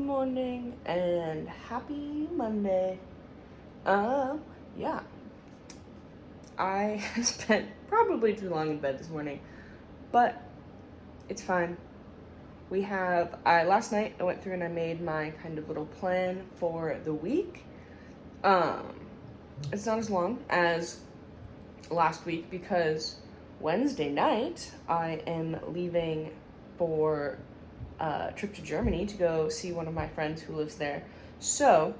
morning and happy Monday. Yeah. I spent probably too long in bed this morning, but it's fine. Last night I went through and I made my kind of little plan for the week. It's not as long as last week because Wednesday night I am leaving for a trip to Germany to go see one of my friends who lives there. So,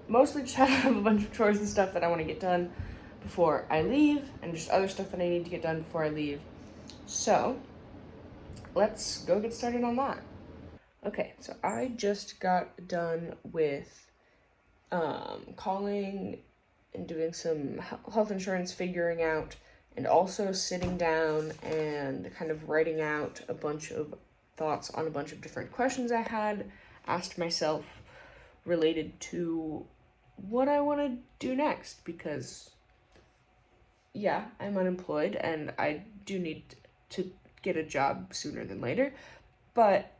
mostly just have a bunch of chores and stuff that I want to get done before I leave, and just other stuff that I need to get done before I leave. So, let's go get started on that. Okay, so I just got done with calling and doing some health insurance figuring out, and also sitting down and kind of writing out a bunch of thoughts on a bunch of different questions I had asked myself related to what I want to do next, because yeah, I'm unemployed and I do need to get a job sooner than later, but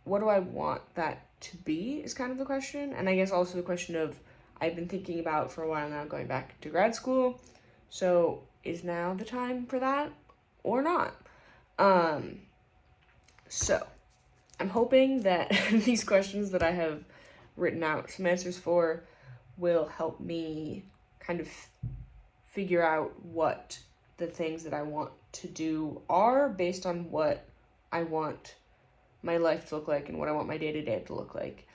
what do I want that to be is kind of the question. And I guess also the question of, I've been thinking about for a while now going back to grad school, so is now the time for that or not? So I'm hoping that these questions that I have written out some answers for will help me kind of figure out what the things that I want to do are based on what I want my life to look like and what I want my day-to-day to look like.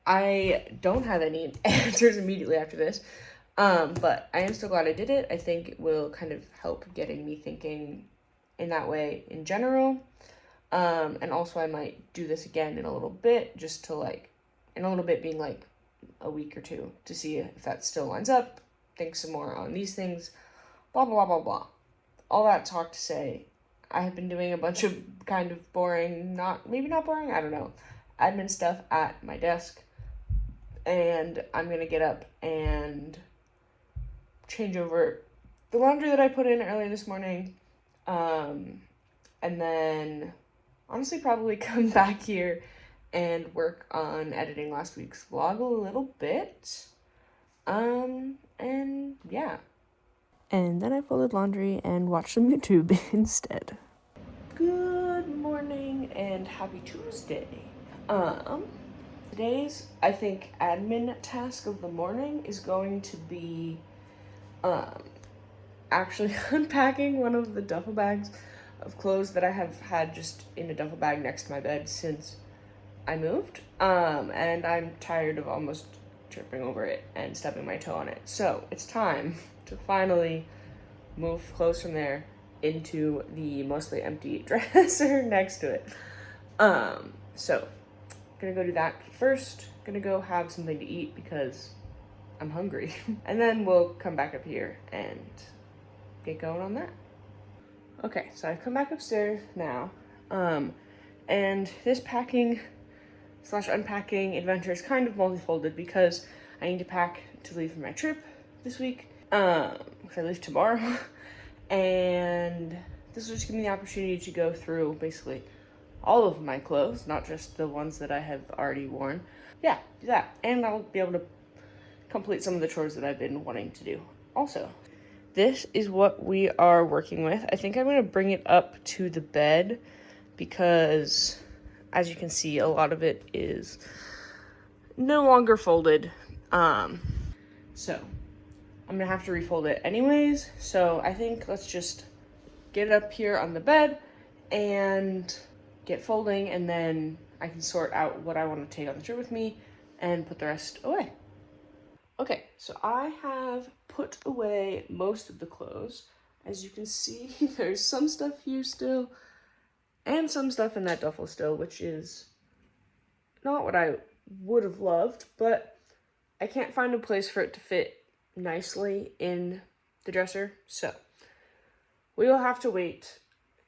I don't have any answers immediately after this, but I am still glad I did it. I think it will kind of help getting me thinking in that way in general. And also I might do this again in a little bit, just to in a little bit being like a week or two, to see if that still lines up, think some more on these things, blah, blah, blah, blah. All that talk to say, I have been doing a bunch of kind of boring, maybe not boring, I don't know, admin stuff at my desk, and I'm gonna get up and change over the laundry that I put in earlier this morning, and then honestly probably come back here and work on editing last week's vlog a little bit, and yeah. And then I folded laundry and watched some YouTube instead. Good morning and happy Tuesday. Today's, I think, admin task of the morning is going to be, actually unpacking one of the duffel bags of clothes that I have had just in a duffel bag next to my bed since I moved. And I'm tired of almost tripping over it and stubbing my toe on it. So it's time to finally move clothes from there into the mostly empty dresser next to it. So gonna go do that first. Gonna go have something to eat because I'm hungry. And then we'll come back up here and get going on that. Okay, so I've come back upstairs now. And this packing / unpacking adventure is kind of multi-folded because I need to pack to leave for my trip this week. Because I leave tomorrow. And this will just give me the opportunity to go through basically all of my clothes, not just the ones that I have already worn. Yeah, do that. And I'll be able to complete some of the chores that I've been wanting to do also. This is what we are working with. I think I'm going to bring it up to the bed because, as you can see, a lot of it is no longer folded. So I'm gonna have to refold it anyways. So I think let's just get it up here on the bed and get folding, and then I can sort out what I want to take on the trip with me and put the rest away. Okay, so I have put away most of the clothes. As you can see, there's some stuff here still and some stuff in that duffel still, which is not what I would have loved, but I can't find a place for it to fit nicely in the dresser, so we will have to wait.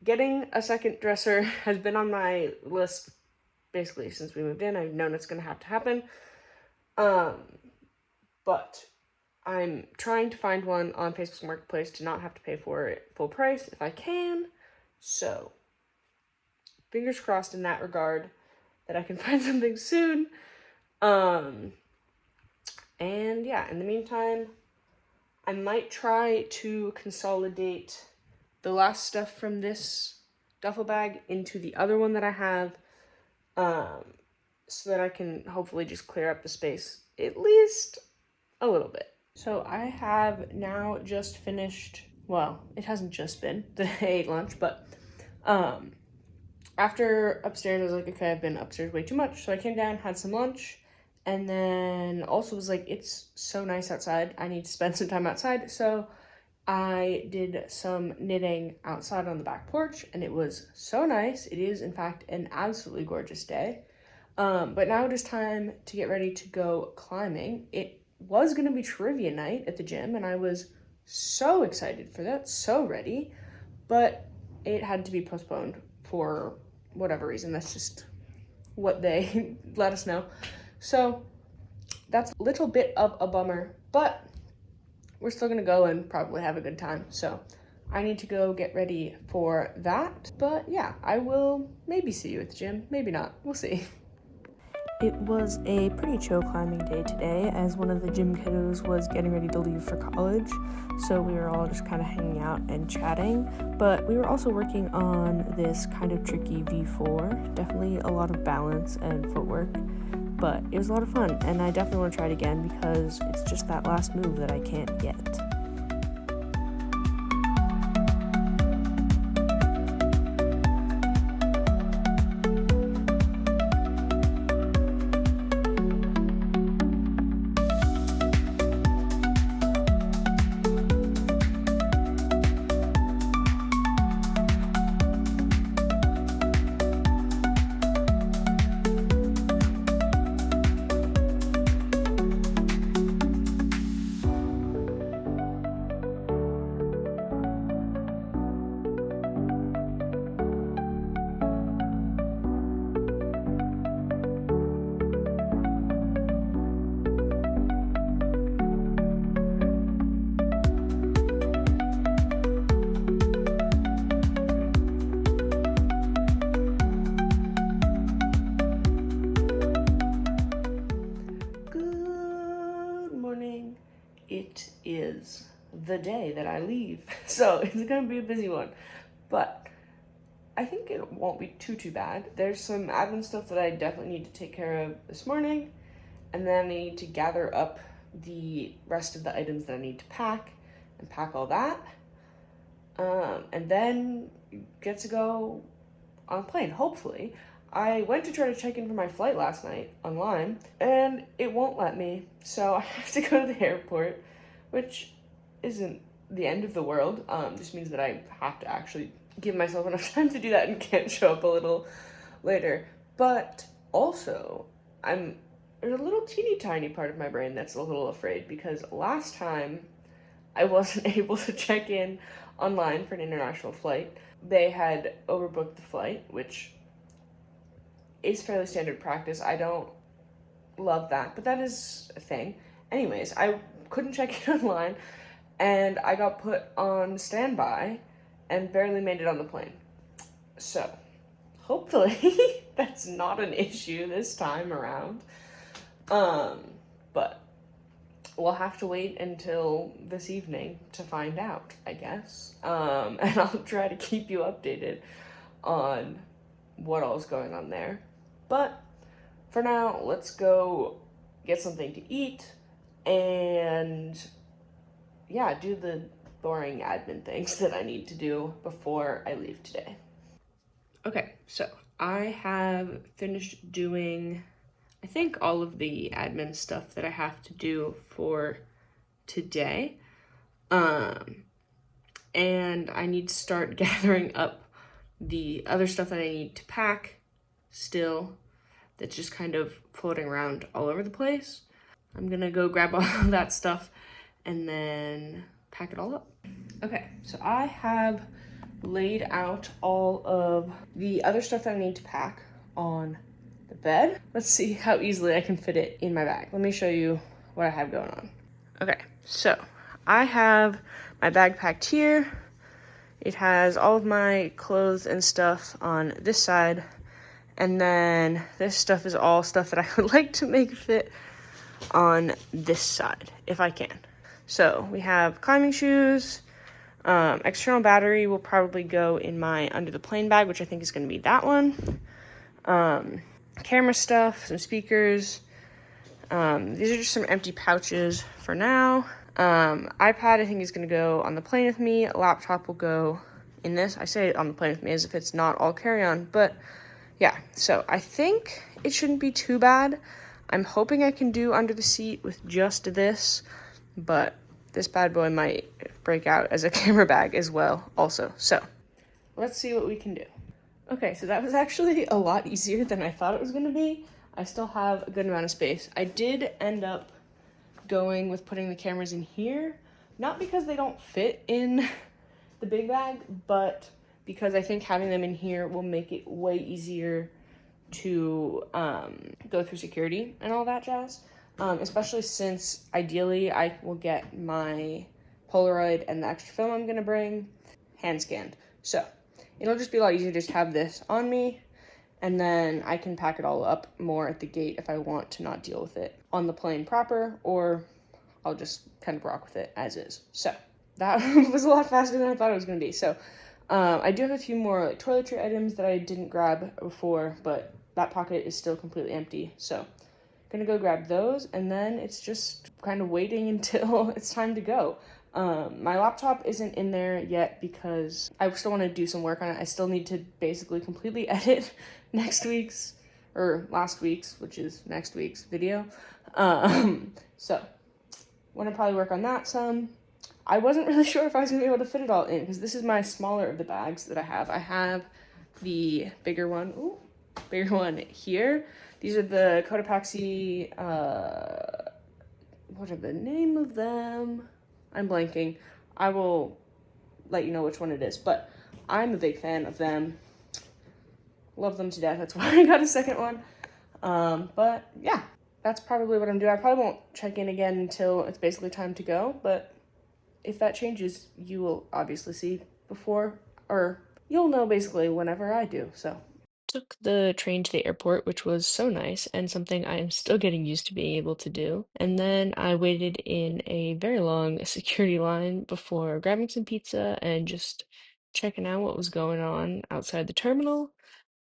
Getting a second dresser has been on my list basically since we moved in. I've known it's gonna have to happen, but I'm trying to find one on Facebook Marketplace to not have to pay for it full price if I can. So fingers crossed in that regard that I can find something soon. And yeah, in the meantime, I might try to consolidate the last stuff from this duffel bag into the other one that I have, so that I can hopefully just clear up the space at least a little bit. So I have now just finished, well, it hasn't just been that I ate lunch, but after upstairs, I was like, okay, I've been upstairs way too much. So I came down, had some lunch, and then also was like, it's so nice outside. I need to spend some time outside. So I did some knitting outside on the back porch, and it was so nice. It is, in fact, an absolutely gorgeous day. But now it is time to get ready to go climbing. It was going to be trivia night at the gym, and I was so excited for that, so ready, but it had to be postponed for whatever reason. That's just what they let us know. So that's a little bit of a bummer, but we're still gonna go and probably have a good time. So I need to go get ready for that. But yeah, I will maybe see you at the gym, maybe not, we'll see. It was a pretty chill climbing day today, as one of the gym kiddos was getting ready to leave for college, so we were all just kind of hanging out and chatting. But we were also working on this kind of tricky V4, definitely a lot of balance and footwork, but it was a lot of fun, and I definitely want to try it again because it's just that last move that I can't get. It is the day that I leave, so it's gonna be a busy one, but I think it won't be too bad. There's some admin stuff that I definitely need to take care of this morning, and then I need to gather up the rest of the items that I need to pack and pack all that, and then get to go on a plane, hopefully. I went to try to check in for my flight last night online, and it won't let me, so I have to go to the airport, which isn't the end of the world. Just means that I have to actually give myself enough time to do that and can't show up a little later. But also, there's a little teeny tiny part of my brain that's a little afraid, because last time I wasn't able to check in online for an international flight. They had overbooked the flight, which is fairly standard practice. I don't love that, but that is a thing. Anyways, I couldn't check in online, and I got put on standby and barely made it on the plane. So hopefully that's not an issue this time around. But we'll have to wait until this evening to find out, I guess. And I'll try to keep you updated on what all's going on there. But for now, let's go get something to eat and yeah, do the boring admin things that I need to do before I leave today. Okay, so I have finished doing, I think, all of the admin stuff that I have to do for today. And I need to start gathering up the other stuff that I need to pack still, that's just kind of floating around all over the place. I'm gonna go grab all of that stuff and then pack it all up. Okay, so I have laid out all of the other stuff that I need to pack on the bed. Let's see how easily I can fit it in my bag. Let me show you what I have going on. Okay, so I have my bag packed here. It has all of my clothes and stuff on this side, and then this stuff is all stuff that I would like to make fit on this side, if I can. So we have climbing shoes, external battery will probably go in my under the plane bag, which I think is going to be that one. Camera stuff, some speakers. These are just some empty pouches for now. iPad I think is going to go on the plane with me. A laptop will go in this. I say on the plane with me as if it's not all carry-on, but yeah. So I think it shouldn't be too bad. I'm hoping I can do under the seat with just this, but this bad boy might break out as a camera bag as well also. So let's see what we can do. Okay, so that was actually a lot easier than I thought it was going to be. I still have a good amount of space. I did end up going with putting the cameras in here, not because they don't fit in the big bag, but because I think having them in here will make it way easier to go through security and all that jazz, especially since ideally I will get my Polaroid and the extra film I'm gonna bring hand scanned. So it'll just be a lot easier to just have this on me, and then I can pack it all up more at the gate if I want to not deal with it on the plane proper, or I'll just kind of rock with it as is. So that was a lot faster than I thought it was going to be. So I do have a few more like toiletry items that I didn't grab before, but that pocket is still completely empty. So gonna go grab those, and then it's just kind of waiting until it's time to go. My laptop isn't in there yet because I still want to do some work on it. I still need to basically completely edit last week's, which is next week's video. So want to probably work on that some. I wasn't really sure if I was gonna be able to fit it all in because this is my smaller of the bags that I have. I have the bigger one here. These are the Cotopaxi, what are the name of them? I'm blanking. I will let you know which one it is, but I'm a big fan of them. Love them to death. That's why I got a second one. But yeah, that's probably what I'm doing. I probably won't check in again until it's basically time to go, but if that changes, you will obviously see before, or you'll know basically whenever I do, so. Took the train to the airport, which was so nice and something I'm still getting used to being able to do. And then I waited in a very long security line before grabbing some pizza and just checking out what was going on outside the terminal.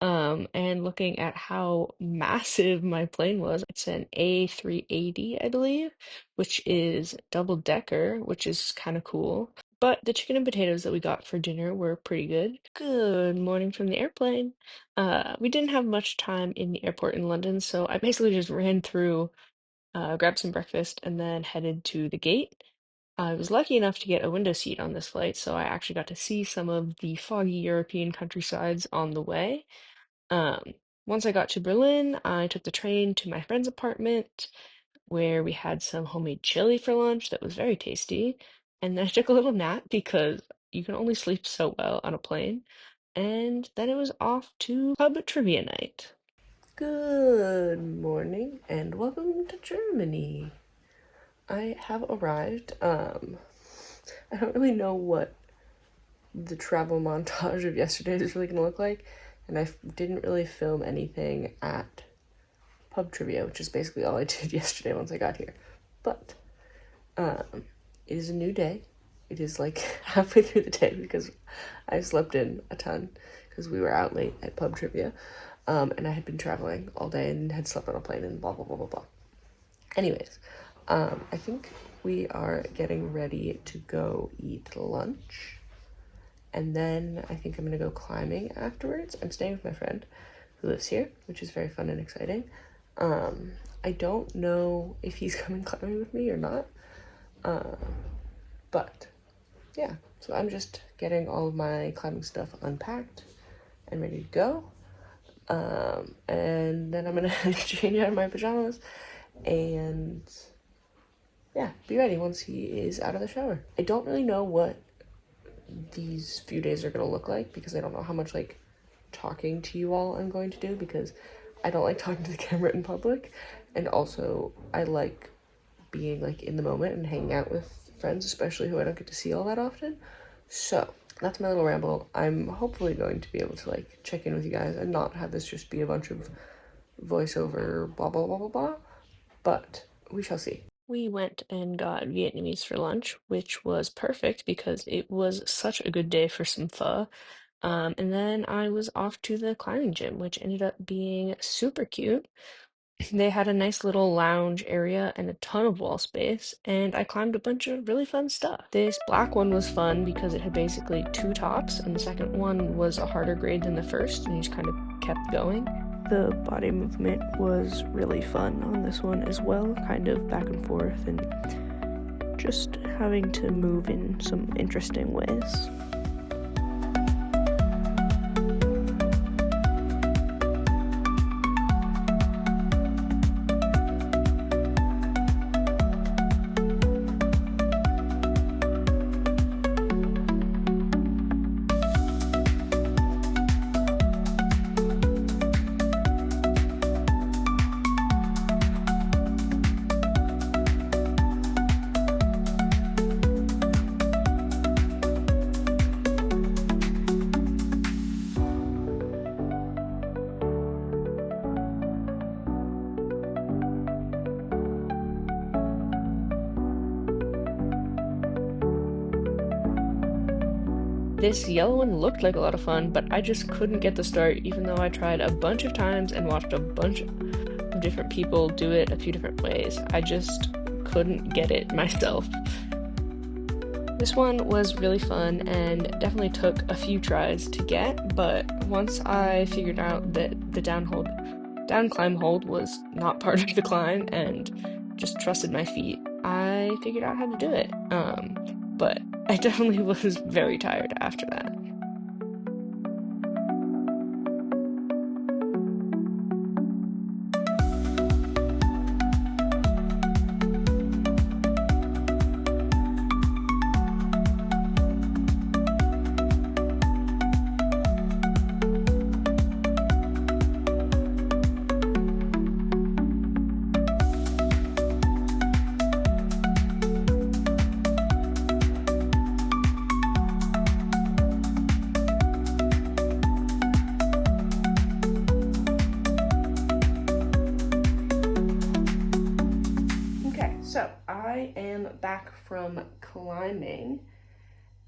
And looking at how massive my plane was. It's an A380, I believe, which is double decker, which is kind of cool. But the chicken and potatoes that we got for dinner were pretty good. Good morning from the airplane. We didn't have much time in the airport in London, so I basically just ran through, grabbed some breakfast, and then headed to the gate. I was lucky enough to get a window seat on this flight, so I actually got to see some of the foggy European countrysides on the way. Um, Once I got to Berlin, I took the train to my friend's apartment where we had some homemade chili for lunch that was very tasty. And then I took a little nap because you can only sleep so well on a plane. And then it was off to pub trivia night. Good morning and welcome to Germany. I have arrived. I don't really know what the travel montage of yesterday is really gonna look like, and I didn't really film anything at pub trivia, which is basically all I did yesterday once I got here. But it is a new day. It is like halfway through the day because I slept in a ton because we were out late at pub trivia, and I had been traveling all day and had slept on a plane and blah blah blah blah blah. Anyways, I think we are getting ready to go eat lunch. And then I think I'm gonna go climbing afterwards. I'm staying with my friend who lives here, which is very fun and exciting. I don't know if he's coming climbing with me or not. But yeah, so I'm just getting all of my climbing stuff unpacked and ready to go. And then I'm gonna change out of my pajamas and yeah, be ready once he is out of the shower. I don't really know what these few days are gonna look like because I don't know how much like talking to you all I'm going to do because I don't like talking to the camera in public, and also I like being like in the moment and hanging out with friends, especially who I don't get to see all that often. So that's my little ramble. I'm hopefully going to be able to like check in with you guys and not have this just be a bunch of voiceover blah blah blah blah blah, but we shall see. We went and got Vietnamese for lunch, which was perfect because it was such a good day for some pho. And then I was off to the climbing gym, which ended up being super cute. They had a nice little lounge area and a ton of wall space, and I climbed a bunch of really fun stuff. This black one was fun because it had basically two tops, and the second one was a harder grade than the first, and you just kind of kept going. The body movement was really fun on this one as well, kind of back and forth, and just having to move in some interesting ways. This yellow one looked like a lot of fun, but I just couldn't get the start, even though I tried a bunch of times and watched a bunch of different people do it a few different ways. I just couldn't get it myself. This one was really fun and definitely took a few tries to get, but once I figured out that the down climb hold was not part of the climb and just trusted my feet, I figured out how to do it. But I definitely was very tired after that. So I am back from climbing,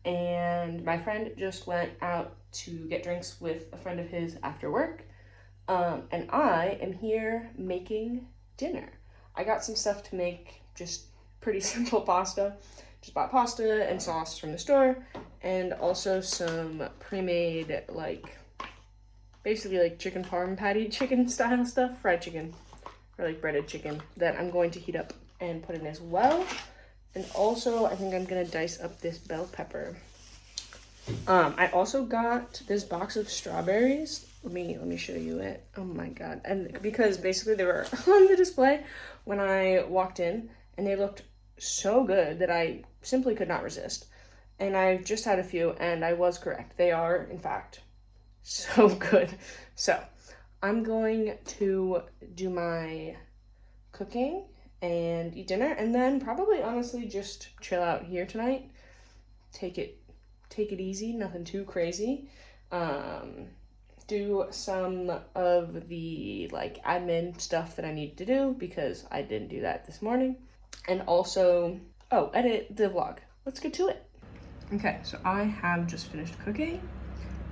and my friend just went out to get drinks with a friend of his after work, and I am here making dinner. I got some stuff to make, just pretty simple pasta. Just bought pasta and sauce from the store, and also some pre-made, like, basically like chicken parm patty chicken style stuff, fried chicken, or like breaded chicken, that I'm going to heat up and put in as well. And also I think I'm gonna dice up this bell pepper. I also got this box of strawberries. Let me show you it. Oh my god. And because basically they were on the display when I walked in, and they looked so good that I simply could not resist. And I've just had a few, and I was correct. They are, in fact, so good. So I'm going to do my cooking and eat dinner, and then probably honestly just chill out here tonight. Take it easy, nothing too crazy. Do some of the like admin stuff that I need to do because I didn't do that this morning. And also, edit the vlog. Let's get to it. Okay, so I have just finished cooking.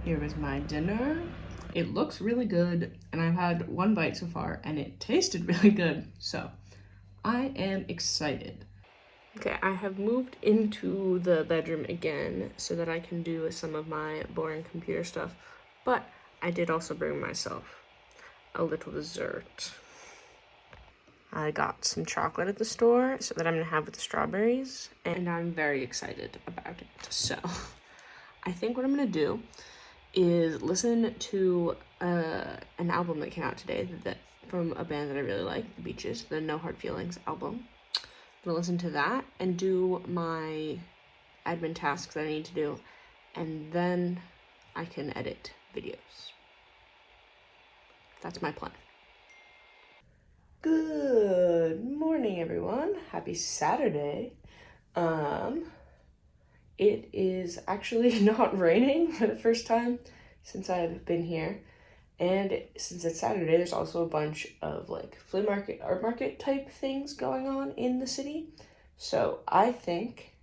Here is my dinner. It looks really good, and I've had one bite so far, and it tasted really good, so I am excited. Okay, I have moved into the bedroom again so that I can do some of my boring computer stuff, but I did also bring myself a little dessert. I got some chocolate at the store so that I'm gonna have with the strawberries, and I'm very excited about it. So I think what I'm gonna do is listen to an album that came out today from a band that I really like, The Beaches, the No Hard Feelings album. I'm gonna listen to that and do my admin tasks that I need to do, and then I can edit videos. That's my plan. Good morning, everyone. Happy Saturday. It is actually not raining for the first time since I've been here. And since it's Saturday, there's also a bunch of like flea market, art market type things going on in the city. So I think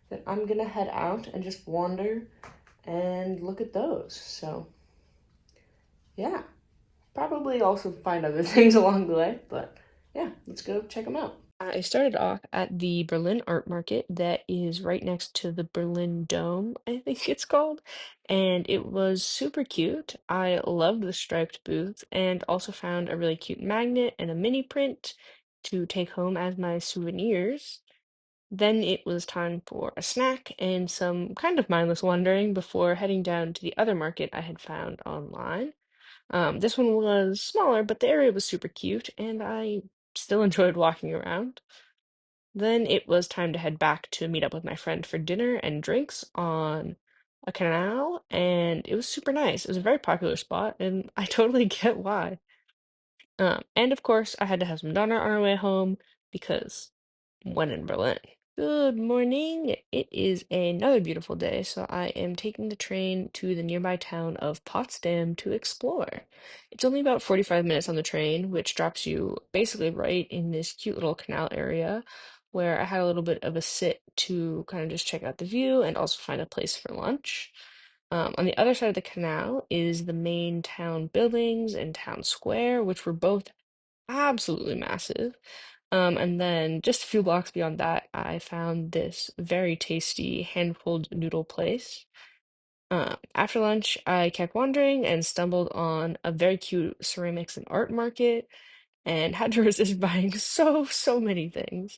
that I'm gonna head out and just wander and look at those. So yeah, probably also find other things along the way, but yeah, let's go check them out. I started off at the Berlin Art Market that is right next to the Berlin Dome, I think it's called, and it was super cute. I loved the striped booth and also found a really cute magnet and a mini print to take home as my souvenirs. Then it was time for a snack and some kind of mindless wandering before heading down to the other market I had found online. This one was smaller, but the area was super cute, and I still enjoyed walking around. Then it was time to head back to meet up with my friend for dinner and drinks on a canal, and it was super nice. It was a very popular spot, and I totally get why. And of course, I had to have some dinner on our way home because when in Berlin. Good morning. It is another beautiful day, so I am taking the train to the nearby town of Potsdam to explore. It's only about 45 minutes on the train, which drops you basically right in this cute little canal area where I had a little bit of a sit to kind of just check out the view and also find a place for lunch. On the other side of the canal is the main town buildings and town square, which were both absolutely massive. And then just a few blocks beyond that, I found this very tasty hand-pulled noodle place. After lunch, I kept wandering and stumbled on a very cute ceramics and art market and had to resist buying so many things.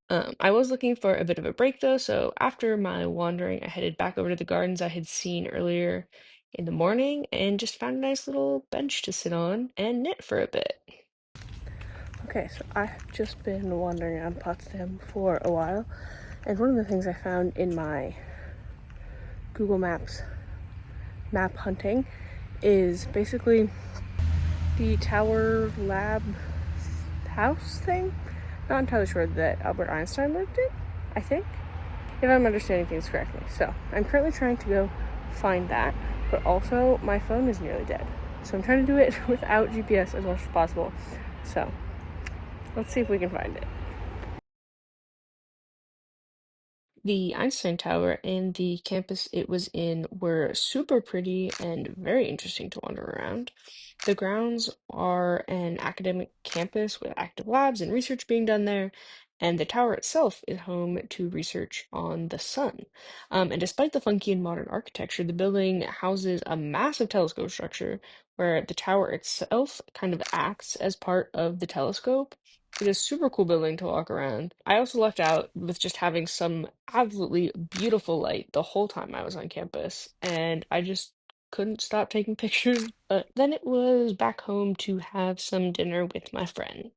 I was looking for a bit of a break though, so after my wandering, I headed back over to the gardens I had seen earlier in the morning and just found a nice little bench to sit on and knit for a bit. Okay, so I have just been wandering around Potsdam for a while, and one of the things I found in my Google Maps map hunting is basically the Tower Lab house thing. Not entirely sure that Albert Einstein lived in, I think, if I'm understanding things correctly. So I'm currently trying to go find that, but also my phone is nearly dead. So I'm trying to do it without GPS as much as possible. So let's see if we can find it. The Einstein Tower and the campus it was in were super pretty and very interesting to wander around. The grounds are an academic campus with active labs and research being done there, and the tower itself is home to research on the sun. And despite the funky and modern architecture, the building houses a massive telescope structure where the tower itself kind of acts as part of the telescope. It is a super cool building to walk around. I also lucked out with just having some absolutely beautiful light the whole time I was on campus, and I just couldn't stop taking pictures. But then it was back home to have some dinner with my friend.